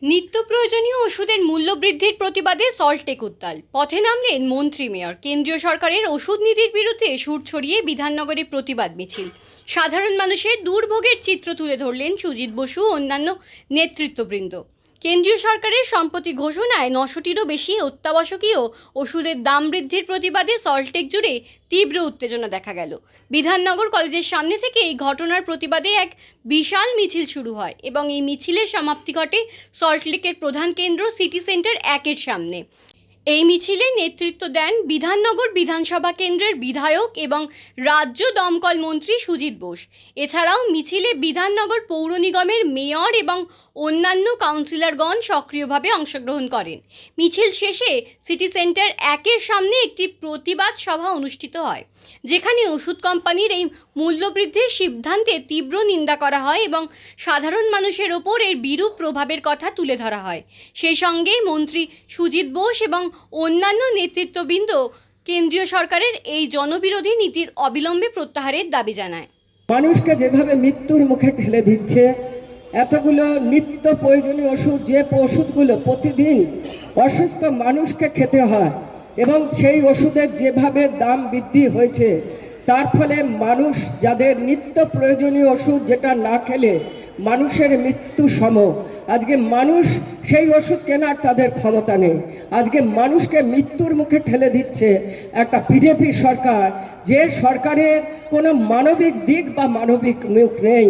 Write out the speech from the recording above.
নিত্য প্রয়োজনীয় ওষুধের মূল্য বৃদ্ধির প্রতিবাদে সল্টলেক উত্তাল। পথে নামলেন মন্ত্রী মেয়র। কেন্দ্রীয় সরকারের ওষুধ নীতির বিরুদ্ধে সুর ছড়িয়ে বিধাননগরে প্রতিবাদ মিছিল। সাধারণ মানুষের দুর্ভোগের চিত্র তুলে ধরলেন সুজিত বসু ও অন্যান্য নেতৃত্ববৃন্দ। কেন্দ্রীয় সরকারের সম্প্রতি ঘোষণায় 900টিরও বেশি অত্যাবশ্যকীয় ওষুধের দাম বৃদ্ধির প্রতিবাদে সল্টলেক জুড়ে তীব্র উত্তেজনা দেখা গেল। বিধাননগর কলেজের সামনে থেকে এই ঘটনার প্রতিবাদে এক বিশাল মিছিল শুরু হয় এবং এই মিছিলের সমাপ্তি ঘটে সল্টলেকের প্রধান কেন্দ্র সিটি সেন্টার 1-এর সামনে। এই মিছিলে নেতৃত্ব দেন বিধাননগর বিধানসভা কেন্দ্রের বিধায়ক এবং রাজ্য দমকল মন্ত্রী সুজিত বোস। এছাড়াও মিছিলে বিধাননগর পৌর নিগমের মেয়র এবং অন্যান্য কাউন্সিলরগণ সক্রিয়ভাবে অংশগ্রহণ করেন। মিছিল শেষে সিটি সেন্টার 1-এর সামনে একটি প্রতিবাদ সভা অনুষ্ঠিত হয়, যেখানে ওষুধ কোম্পানির এই মূল্যবৃদ্ধির সিদ্ধান্তে তীব্র নিন্দা করা হয় এবং সাধারণ মানুষের ওপর এর বিরূপ প্রভাবের কথা তুলে ধরা হয়। সেই সঙ্গে মন্ত্রী সুজিত বোস এবং অন্যান্য নেতৃত্ববৃন্দ কেন্দ্রীয় সরকারের এই জনবিরোধী নীতির অবিলম্বে প্রত্যাহারের দাবি জানায়। মানুষকে যেভাবে মৃত্যুর মুখে ঠেলে দিচ্ছে, এতগুলো নিত্য প্রয়োজনীয় ওষুধ, যে ওষুধগুলো প্রতিদিন অসুস্থ মানুষকে খেতে হয় এবং সেই ওষুধের যেভাবে দাম বৃদ্ধি হয়েছে, তার ফলে মানুষ যাদের নিত্য প্রয়োজনীয় ওষুধ যেটা না খেলে মানুষের মৃত্যু সম, আজকে মানুষ সেই ওষুধ কেনার তাদের ক্ষমতা নেই। আজকে মানুষকে মৃত্যুর মুখে ঠেলে দিচ্ছে একটা বিজেপি সরকার, যে সরকারের কোনো মানবিক দিক বা মানবিক মুখ নেই।